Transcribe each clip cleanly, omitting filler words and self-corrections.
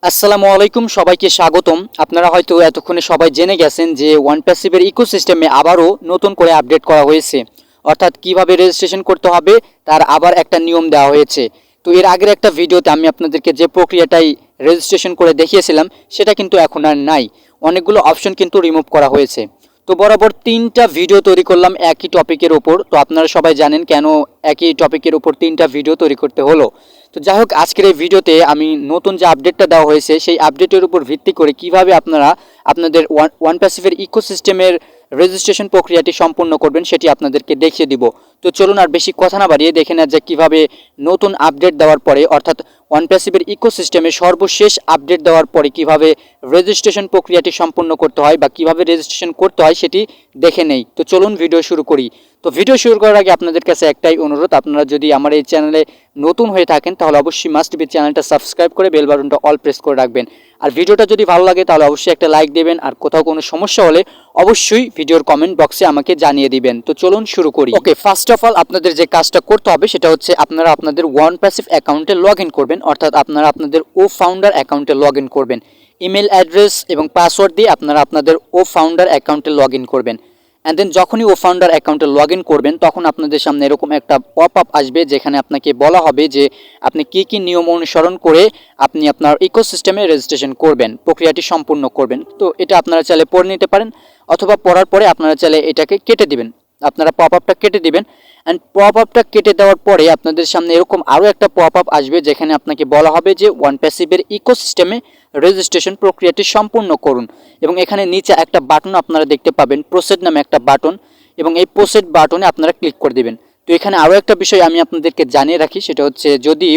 আসসালামু আলাইকুম, সবাইকে স্বাগতম। আপনারা হয়তো এতক্ষণে সবাই জেনে গেছেন যে ওয়ানপ্যাসিভের ইকোসিস্টেমে আবারও নতুন করে আপডেট করা হয়েছে, অর্থাৎ কিভাবে রেজিস্ট্রেশন করতে হবে তার আবার একটা নিয়ম দেওয়া হয়েছে। তো এর আগের একটা ভিডিওতে আমি আপনাদেরকে যে প্রক্রিয়াটাই রেজিস্ট্রেশন করে দেখিয়েছিলাম সেটা কিন্তু এখন আর নাই, অনেকগুলো অপশন কিন্তু রিমুভ করা হয়েছে। তো বরাবর 3টা ভিডিও তৈরি করলাম একই টপিকের ওপর। তো আপনারা সবাই জানেন কেন একই টপিকের ওপর 3টা ভিডিও তৈরি করতে হলো। তো যাই হোক, আজকের এই ভিডিওতে আমি নতুন যে আপডেটটা দেওয়া হয়েছে সেই আপডেটের উপর ভিত্তি করে কিভাবে আপনারা আপনাদের ওয়ানপ্যাসিভের ইকোসিস্টেমের রেজিস্ট্রেশন প্রক্রিয়াটি সম্পূর্ণ করবেন সেটি আপনাদেরকে দেখিয়ে দিব। তো চলুন আর বেশি কথা না বাড়িয়ে দেখে নেওয়া যাক কীভাবে নতুন আপডেট দেওয়ার পরে, অর্থাৎ ওয়ানপ্যাসিভের ইকোসিস্টেমে সর্বশেষ আপডেট দেওয়ার পরে কিভাবে রেজিস্ট্রেশন প্রক্রিয়াটি সম্পূর্ণ করতে হয় বা কিভাবে রেজিস্ট্রেশন করতে হয় সেটি দেখে নেই। তো চলুন ভিডিও শুরু করি। তো ভিডিও শুরু করার আগে আপনাদের কাছে একটাই অনুরোধ, আপনারা যদি আমার এই চ্যানেলে নতুন হয়ে থাকেন তাহলে অবশ্যই মাস্ট বি চ্যানেলটা সাবস্ক্রাইব করে বেল বাটনটা অল প্রেস করে রাখবেন। আর ভিডিওটা যদি ভালো লাগে তাহলে অবশ্যই একটা লাইক দেবেন, আর কোথাও কোনো সমস্যা হলে অবশ্যই ভিডিওর কমেন্ট বক্সে আমাকে জানিয়ে দিবেন। তো চলুন শুরু করি। ওকে, ফার্স্ট অফ অল আপনাদের যে কাজটা করতে হবে সেটা হচ্ছে আপনারা আপনাদের ওয়ানপ্যাসিভ অ্যাকাউন্টে লগ ইন করবেন, অর্থাৎ আপনারা আপনাদের ও ফাউন্ডার অ্যাকাউন্টে লগ ইন করবেন। ইমেল অ্যাড্রেস এবং পাসওয়ার্ড দিয়ে আপনারা আপনাদের ও ফাউন্ডার অ্যাকাউন্টে লগ ইন করবেন। অ্যান্ড দেন যখনই ও ফাউন্ডার অ্যাকাউন্টে লগ ইন করবেন তখন আপনাদের সামনে এরকম একটা পপ আপ আসবে, যেখানে আপনাকে বলা হবে যে আপনি কী কী নিয়ম অনুসরণ করে আপনি আপনার ইকোসিস্টেমে রেজিস্ট্রেশন করবেন, প্রক্রিয়াটি সম্পূর্ণ করবেন। তো এটা আপনারা চাইলে পড়ে নিতে পারেন, অথবা পড়ার পরে আপনারা চাইলে এটাকে কেটে দিবেন। আপনারা পপ আপটা কেটে দিবেন। অ্যান্ড পপ আপটা কেটে দেওয়ার পরে আপনাদের সামনে এরকম আরও একটা পপ আপ আসবে, যেখানে আপনাকে বলা হবে যে ওয়ানপ্যাসিভের ইকোসিস্টেমে রেজিস্ট্রেশন প্রক্রিয়াটি সম্পূর্ণ করুন। এবং এখানে নিচে একটা বাটন আপনারা দেখতে পাবেন, প্রসিড নামে একটা বাটন, এবং এই প্রসিড বাটনে আপনারা ক্লিক করে দেবেন। তো এখানে আরও একটা বিষয় আমি আপনাদেরকে জানিয়ে রাখি, সেটা হচ্ছে যদি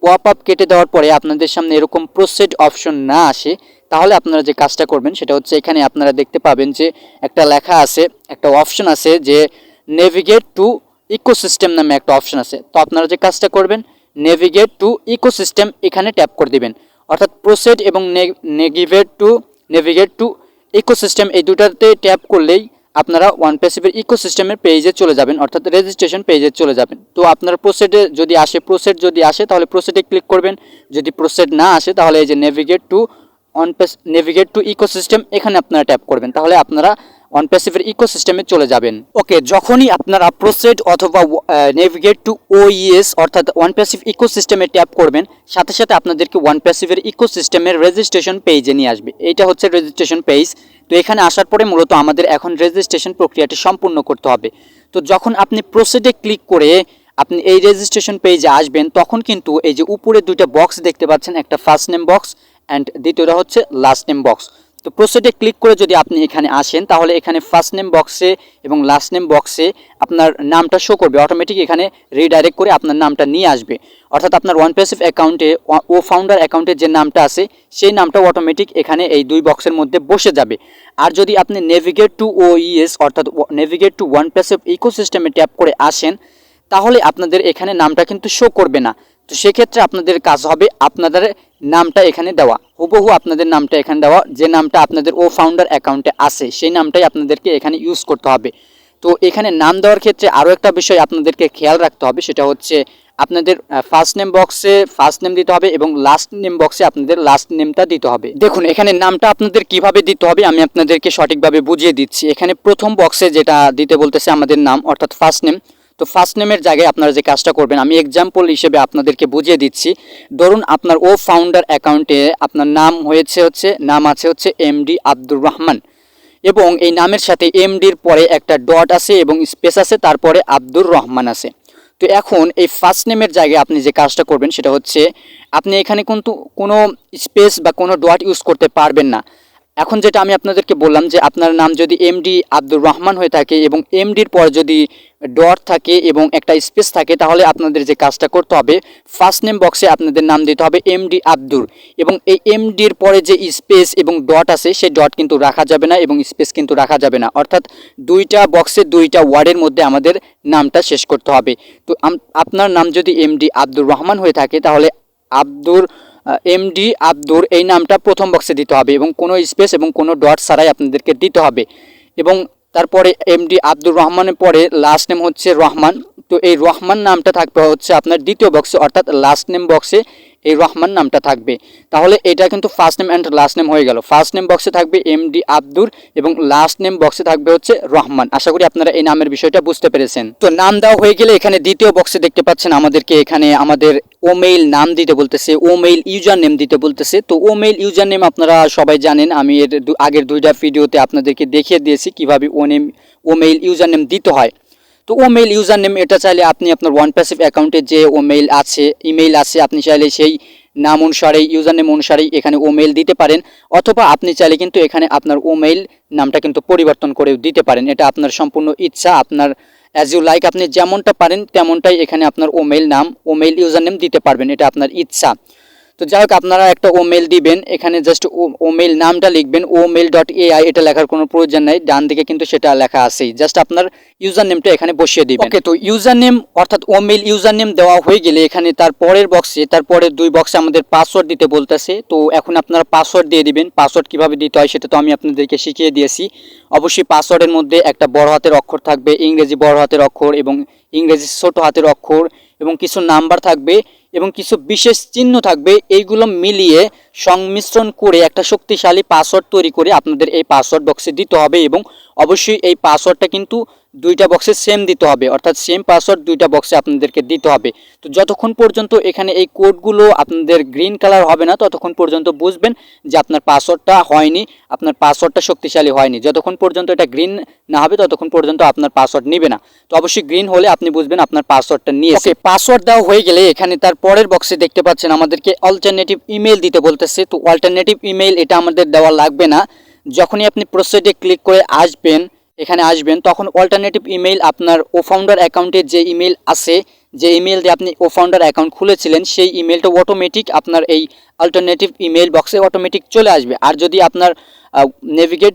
পপ আপ কেটে দেওয়ার পরে আপনাদের সামনে এরকম প্রসিড অপশন না আসে, তাহলে আপনারা যে কাজটা করবেন সেটা হচ্ছে এখানে আপনারা দেখতে পাবেন যে একটা লেখা আছে, একটা অপশন আছে যে নেভিগেট টু ইকোসিস্টেম নামে একটা অপশন আছে। তো আপনারা যে কাজটা করবেন নেভিগেট টু ইকোসিস্টেম এখানে ট্যাপ করে দিবেন, অর্থাৎ প্রসিড এবং নেভিগেট টু ইকোসিস্টেম এই দুটাতে ট্যাপ করলেই আপনারা ওয়ানপ্যাসিভের ইকোসিস্টেমের পেজে চলে যাবেন, অর্থাৎ রেজিস্ট্রেশন পেজে চলে যাবেন। তো আপনার প্রসিডে যদি আসে তাহলে প্রসিডে ক্লিক করবেন, যদি প্রসিড না আসে তাহলে এই যে নেভিগেট টু ইকোসিস্টেম এখানে আপনারা ট্যাপ করবেন, তাহলে আপনারা ওয়ানপ্যাসিভের ইকোসিস্টেমে চলে যাবেন। ওকে, যখনই আপনারা প্রসিড অথবা নেভিগেট টু ওইএস অর্থাৎ ওয়ানপ্যাসিভ ইকোসিস্টেমে ট্যাপ করবেন, সাথে সাথে আপনাদেরকে ওয়ানপ্যাসিভের ইকোসিস্টেমের রেজিস্ট্রেশন পেজে নিয়ে আসবে। এইটা হচ্ছে রেজিস্ট্রেশন পেজ। তো এখানে আসার পরে মূলত আমাদের এখন রেজিস্ট্রেশন প্রক্রিয়াটি সম্পূর্ণ করতে হবে। তো যখন আপনি প্রসিডে ক্লিক করে আপনি এই রেজিস্ট্রেশন পেজে আসবেন, তখন কিন্তু এই যে উপরে দুইটা বক্স দেখতে পাচ্ছেন, একটা ফার্স্ট নেম বক্স অ্যান্ড দ্বিতীয়টা হচ্ছে লাস্ট নেম বক্স। তো প্রসিডে ক্লিক করে যদি আপনি এখানে আসেন তাহলে এখানে ফার্স্ট নেম বক্সে এবং লাস্ট নেম বক্সে আপনার নামটা শো করবে, অটোমেটিক এখানে রিডাইরেক্ট করে আপনার নামটা নিয়ে আসবে। অর্থাৎ আপনার ওয়ানপ্যাসিভ অ্যাকাউন্টে ও ফাউন্ডার অ্যাকাউন্টে যে নামটা আছে সেই নামটা অটোমেটিক এখানে এই দুই বক্সের মধ্যে বসে যাবে। আর যদি আপনি নেভিগেট টু ওইএস অর্থাৎ নেভিগেট টু ওয়ানপ্যাসিভ ইকোসিস্টেমে ট্যাপ করে আসেন, তাহলে আপনাদের এখানে নামটা কিন্তু শো করবে না। তো সেক্ষেত্রে আপনাদের কাজ হবে আপনাদের নামটা এখানে দেওয়া, হুবহু আপনাদের নামটা এখানে দেওয়া, যে নামটা আপনাদের ও ফাউন্ডার অ্যাকাউন্টে আছে সেই নামটাই আপনাদেরকে এখানে ইউজ করতে হবে। তো এখানে নাম দেওয়ার ক্ষেত্রে আরও একটা বিষয় আপনাদেরকে খেয়াল রাখতে হবে, সেটা হচ্ছে আপনাদের ফার্স্ট নেম বক্সে ফার্স্ট নেম দিতে হবে এবং লাস্ট নেম বক্সে আপনাদের লাস্ট নেমটা দিতে হবে। দেখুন এখানে নামটা আপনাদের কিভাবে দিতে হবে আমি আপনাদেরকে সঠিকভাবে বুঝিয়ে দিচ্ছি। এখানে প্রথম বক্সে যেটা দিতে বলতেছে আমাদের নাম অর্থাৎ ফার্স্ট নেম, তো ফার্স্ট নেমের জায়গায় আপনারা যে কাজটা করবেন আমি এক্সাম্পল হিসেবে আপনাদেরকে বুঝিয়ে দিচ্ছি। ধরুন আপনার ও ফাউন্ডার অ্যাকাউন্টে আপনার নাম আছে হচ্ছে এমডি আব্দুর রহমান, এবং এই নামের সাথে এমডির পরে একটা ডট আছে এবং স্পেস আছে, তারপরে আব্দুর রহমান আছে। তো এখন এই ফার্স্ট নেমের জায়গায় আপনি যে কাজটা করবেন সেটা হচ্ছে আপনি এখানে কিন্তু কোনো স্পেস বা কোনো ডট ইউজ করতে পারবেন না। এখন যেটা আমি আপনাদেরকে বললাম যে আপনার নাম যদি এমডি আব্দুর রহমান হয়ে থাকে এবং এমডির পর যদি ডট থাকে এবং একটা স্পেস থাকে, তাহলে আপনাদের যে কাজটা করতে হবে ফার্স্ট নেম বক্সে আপনাদের নাম দিতে হবে এমডি আব্দুর, এবং এই এমডির পরে যে স্পেস এবং ডট আছে সেই ডট কিন্তু রাখা যাবে না এবং স্পেস কিন্তু রাখা যাবে না, অর্থাৎ দুইটা বক্সে দুইটা ওয়ার্ডের মধ্যে আমাদের নামটা শেষ করতে হবে। তো আপনার নাম যদি এমডি আব্দুর রহমান হয়ে থাকে তাহলে এমডি আব্দুর এই নামটা প্রথম বক্সে দিতে হবে এবং কোনো স্পেস এবং কোনো ডট ছাড়াই আপনাদেরকে দিতে হবে। এবং তারপরে এমডি আব্দুর রহমানের পরে লাস্ট নেম হচ্ছে রহমান, তো এই রহমান নামটা থাকবে হচ্ছে আপনার দ্বিতীয় বক্সে অর্থাৎ লাস্ট নেম বক্সে এই রহমান নামটা থাকবে। তাহলে এটা কিন্তু first name and last name হয়ে গেল। ফার্স্ট নেম বক্সে থাকবে এমডি আব্দুর এবং লাস্ট নেম বক্সে থাকবে হচ্ছে রহমান। আশা করি আপনারা এই নামের বিষয়টা বুঝতে পেরেছেন। তো নাম দেওয়া হয়ে গেলে এখানে দ্বিতীয় বক্সে দেখতে পাচ্ছেন আমাদেরকে এখানে আমাদের ওমেইল নাম দিতে বলতেছে, ওমেইল ইউজার নেম দিতে বলতেছে। তো ওমেইল ইউজার নেম আপনারা সবাই জানেন, আমি এর আগের দুইটা ভিডিওতে আপনাদেরকে দেখিয়ে দিয়েছি কিভাবে ওমেইল ইউজার নেম দিতে হয়। তো ওমেইল ইউজার নেম এটা চাইলে আপনি আপনার ওয়ানপ্যাসিভ অ্যাকাউন্টে যে ওমেইল আছে, ইমেইল আছে, আপনি চাইলে সেই নাম অনুসারেই ইউজার নেম অনুসারেই এখানে ওমেইল দিতে পারেন, অথবা আপনি চাইলে কিন্তু এখানে আপনার ওমেইল নামটা কিন্তু পরিবর্তন করেও দিতে পারেন। এটা আপনার সম্পূর্ণ ইচ্ছা, আপনার অ্যাজ ইউ লাইক, আপনি যেমনটা পারেন তেমনটাই এখানে আপনার ওমেইল নাম, ওমেইল ইউজার নেম দিতে পারবেন, এটা আপনার ইচ্ছা। তো যাই হোক, আপনারা একটা ওমেইল দিবেন, এখানে জাস্ট ওমেইল নামটা লিখবেন, omail.ai, এটা লেখার কোনো প্রয়োজন নাই, ডান দিকে কিন্তু সেটা লেখা আছেই, জাস্ট আপনার ইউজার নেমটা এখানে বসিয়ে দিবেন। ওকে, তো ইউজার নেম অর্থাৎ ওমেইল ইউজার নেম দেওয়া হয়ে গেলে এখানে তারপরের বক্সে, তারপরের দুই বক্সে আমাদের পাসওয়ার্ড দিতে বলতেছে। তো এখন আপনারা পাসওয়ার্ড দিয়ে দিবেন। পাসওয়ার্ড কিভাবে দিতে হয় সেটা তো আমি আপনাদেরকে শিখিয়ে দিয়েছি। অবশ্যই পাসওয়ার্ডের মধ্যে একটা বড় হাতের অক্ষর থাকবে, ইংরেজি বড় হাতের অক্ষর এবং ইংরেজি ছোট হাতের অক্ষর এবং কিছু নাম্বার থাকবে এবং কিছু বিশেষ চিহ্ন থাকবে। এইগুলো মিলিয়ে সংমিশ্রণ করে একটা শক্তিশালী পাসওয়ার্ড তৈরি করে আপনাদের এই পাসওয়ার্ড বক্সে দিতে হবে এবং অবশ্যই এই পাসওয়ার্ডটা কিন্তু দুইটা বক্সে সেম দিতে হবে, অর্থাৎ সেম পাসওয়ার্ড দুইটা বক্সে আপনাদেরকে দিতে হবে। তো যতক্ষণ পর্যন্ত এখানে এই কোডগুলো আপনাদের গ্রিন কালার হবে না ততক্ষণ পর্যন্ত বুঝবেন যে আপনার পাসওয়ার্ডটা হয়নি, আপনার পাসওয়ার্ডটা শক্তিশালী হয়নি। যতক্ষণ পর্যন্ত এটা গ্রিন না হবে ততক্ষণ পর্যন্ত আপনার পাসওয়ার্ড নেবে না। তো অবশ্যই গ্রিন হলে আপনি বুঝবেন আপনার পাসওয়ার্ডটা নিয়েছে। পাসওয়ার্ড দেওয়া হয়ে গেলে এখানে তার পরের বক্সে দেখতে পাচ্ছেন আমাদেরকে অল্টারনেটিভ ইমেল দিতে বলতেছে। তো অল্টারনেটিভ ইমেল এটা আমাদের দেওয়া লাগবে না। যখনই আপনি প্রসিডে ক্লিক করে এখানে আসবেন তখন অল্টারনেটিভ ইমেল আপনার ও ফাউন্ডার অ্যাকাউন্টে যে ইমেল আছে, যে ইমেল দিয়ে আপনি ও ফাউন্ডার অ্যাকাউন্ট খুলেছিলেন, সেই ইমেলটা অটোমেটিক আপনার এই অল্টারনেটিভ ইমেল বক্সে অটোমেটিক চলে আসবে। আর যদি আপনার নেভিগেট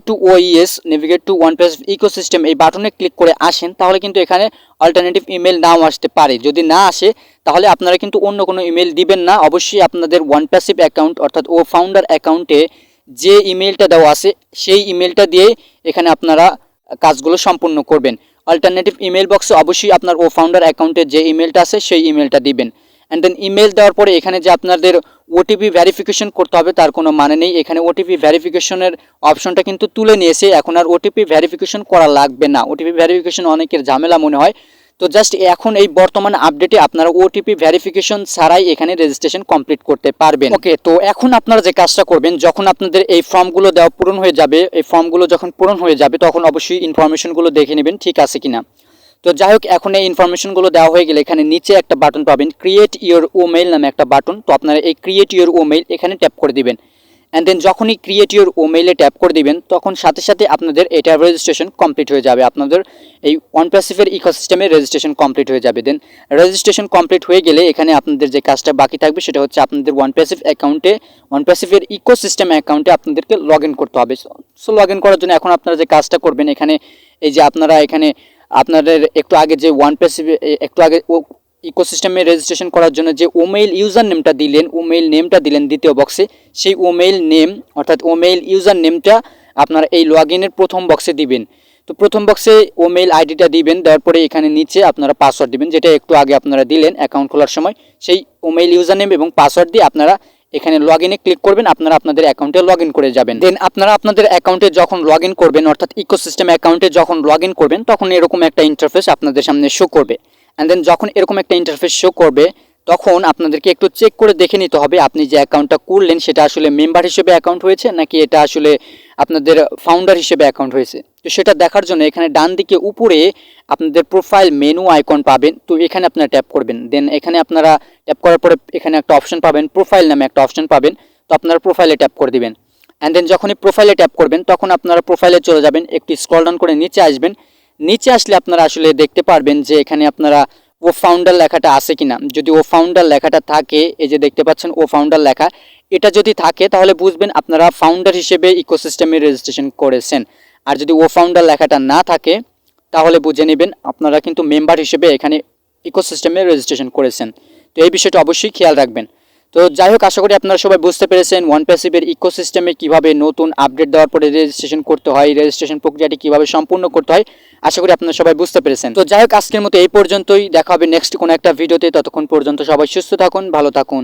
টু ওয়ানপ্যাসিভ ইকোসিস্টেম এই বাটনে ক্লিক করে আসেন তাহলে কিন্তু এখানে অল্টারনেটিভ ইমেল নাও আসতে পারে। যদি না আসে তাহলে আপনারা কিন্তু অন্য কোনো ইমেল দিবেন না। অবশ্যই আপনাদের ওয়ানপ্যাসিভ অ্যাকাউন্ট অর্থাৎ ও ফাউন্ডার অ্যাকাউন্টে যে ইমেলটা দেওয়া আছে সেই ইমেলটা দিয়ে এখানে আপনারা কাজগুলো সম্পূর্ণ করবেন। অল্টারনেটিভ ইমেল বক্সে অবশ্যই আপনার ও ফাউন্ডার অ্যাকাউন্টে যে ইমেলটা আছে সেই ইমেলটা দিবেন। অ্যান্ড দেন ইমেল দেওয়ার পরে এখানে যে আপনাদের ওটিপি ভেরিফিকেশন করতে হবে তার কোনো মানে নেই। এখানে ওটিপি ভেরিফিকেশনের অপশনটা কিন্তু তুলে নিয়েছে, এখন আর ওটিপি ভেরিফিকেশন করা লাগবে না। ওটিপি ভেরিফিকেশন অনেকের ঝামেলা মনে হয়, তো জাস্ট এখন এই বর্তমান আপডেটে আপনারা ওটিপি ভেরিফিকেশন ছাড়াই এখানে রেজিস্ট্রেশন কমপ্লিট করতে পারবেন। ওকে, তো এখন আপনারা যে কাজটা করবেন, যখন আপনাদের এই ফর্মগুলো দেওয়া পূরণ হয়ে যাবে, এই ফর্মগুলো যখন পূরণ হয়ে যাবে তখন অবশ্যই ইনফরমেশনগুলো দেখে নেবেন ঠিক আছে কিনা। তো যাই হোক, এখন এই ইনফরমেশনগুলো দেওয়া হয়ে গেলে এখানে নিচে একটা বাটন পাবেন, ক্রিয়েট ইওর ওমেইল নামে একটা বাটন। তো আপনারা এই ক্রিয়েট ইওর ওমেইল এখানে ট্যাপ করে দিবেন। অ্যান্ড দেন যখনই ক্রিয়েট ইওর ওমেইলে ট্যাপ করে দিবেন তখন সাথে সাথে আপনাদের এটা রেজিস্ট্রেশন কমপ্লিট হয়ে যাবে, আপনাদের এই ওয়ানপ্যাসিভের ইকোসিস্টেমে রেজিস্ট্রেশন কমপ্লিট হয়ে যাবে। দেন রেজিস্ট্রেশন কমপ্লিট হয়ে গেলে এখানে আপনাদের যে কাজটা বাকি থাকবে সেটা হচ্ছে আপনাদের ওয়ানপ্যাসিভের ইকোসিস্টেম অ্যাকাউন্টে আপনাদেরকে লগ ইন করতে হবে। সো লগ ইন করার জন্য এখন আপনারা যে কাজটা করবেন, এখানে এই যে আপনারা এখানে আপনাদের একটু আগে যে ইকোসিস্টেমে রেজিস্ট্রেশন করার জন্য যে ওমেইল ইউজার নেমটা দিলেন দ্বিতীয় বক্সে, সেই ওমেইল নেম অর্থাৎ ওমেইল ইউজার নেমটা আপনারা এই লগ ইনের প্রথম বক্সে দিবেন। তো প্রথম বক্সে ওমেইল আইডিটা দিবেন, দেওয়ার পরে এখানে নিচে আপনারা পাসওয়ার্ড দিবেন, যেটা একটু আগে আপনারা দিলেন অ্যাকাউন্ট খোলার সময়। সেই ওমেইল ইউজার নেম এবং পাসওয়ার্ড দিয়ে আপনারা এখানে লগ ইনে ক্লিক করবেন, আপনারা আপনাদের অ্যাকাউন্টে লগ ইন করে যাবেন। দেন আপনারা আপনাদের অ্যাকাউন্টে যখন লগ ইন করবেন অর্থাৎ ইকোসিস্টেম অ্যাকাউন্টে যখন লগ ইন করবেন তখন এরকম একটা ইন্টারফেস আপনাদের সামনে শো করবে। অ্যান্ড দেন যখন এরকম একটা ইন্টারফেস শো করবে তখন আপনাদেরকে একটু চেক করে দেখে নিতে হবে আপনি যে অ্যাকাউন্টটা করলেন সেটা আসলে মেম্বার হিসেবে অ্যাকাউন্ট হয়েছে নাকি এটা আসলে আপনাদের ফাউন্ডার হিসেবে অ্যাকাউন্ট হয়েছে। তো সেটা দেখার জন্য এখানে ডান দিকে উপরে আপনাদের প্রোফাইল মেনু আইকন পাবেন, তো এখানে আপনারা ট্যাপ করবেন। দেন এখানে আপনারা ট্যাপ করার পরে এখানে একটা অপশন পাবেন, প্রোফাইল নামে একটা অপশন পাবেন, তো আপনারা প্রোফাইলে ট্যাপ করে দিবেন। অ্যান্ড দেন যখনই প্রোফাইলে ট্যাপ করবেন তখন আপনারা প্রোফাইলে চলে যাবেন, একটু স্ক্রল ডাউন করে নিচে আসবেন। নিচে আসলে আপনারা আসলে দেখতে পারবেন যে এখানে আপনারা ও ফাউন্ডার লেখাটা আছে কিনা। যদি ও ফাউন্ডার লেখাটা থাকে, এই যে দেখতে পাচ্ছেন ও ফাউন্ডার লেখা, এটা যদি থাকে তাহলে বুঝবেন আপনারা ফাউন্ডার হিসেবে ইকোসিস্টেমে রেজিস্ট্রেশন করেছেন। আর যদি ও ফাউন্ডার লেখাটা না থাকে তাহলে বুঝে নেবেন আপনারা কিন্তু মেম্বার হিসেবে এখানে ইকোসিস্টেমে রেজিস্ট্রেশন করেছেন। তো এই বিষয়টা অবশ্যই খেয়াল রাখবেন। তো যাই হোক, আশা করি আপনারা সবাই বুঝতে পেরেছেন ওয়ানপ্যাসিভের ইকোসিস্টেমে কিভাবে নতুন আপডেট দেওয়ার পরে রেজিস্ট্রেশন করতে হয়, রেজিস্ট্রেশন প্রক্রিয়াটি কিভাবে সম্পূর্ণ করতে হয়, আশা করি আপনারা সবাই বুঝতে পেরেছেন। তো যাই হোক, আজকের মতো এই পর্যন্তই, দেখা হবে নেক্সট কোনো একটা ভিডিওতে। ততক্ষণ পর্যন্ত সবাই সুস্থ থাকুন, ভালো থাকুন।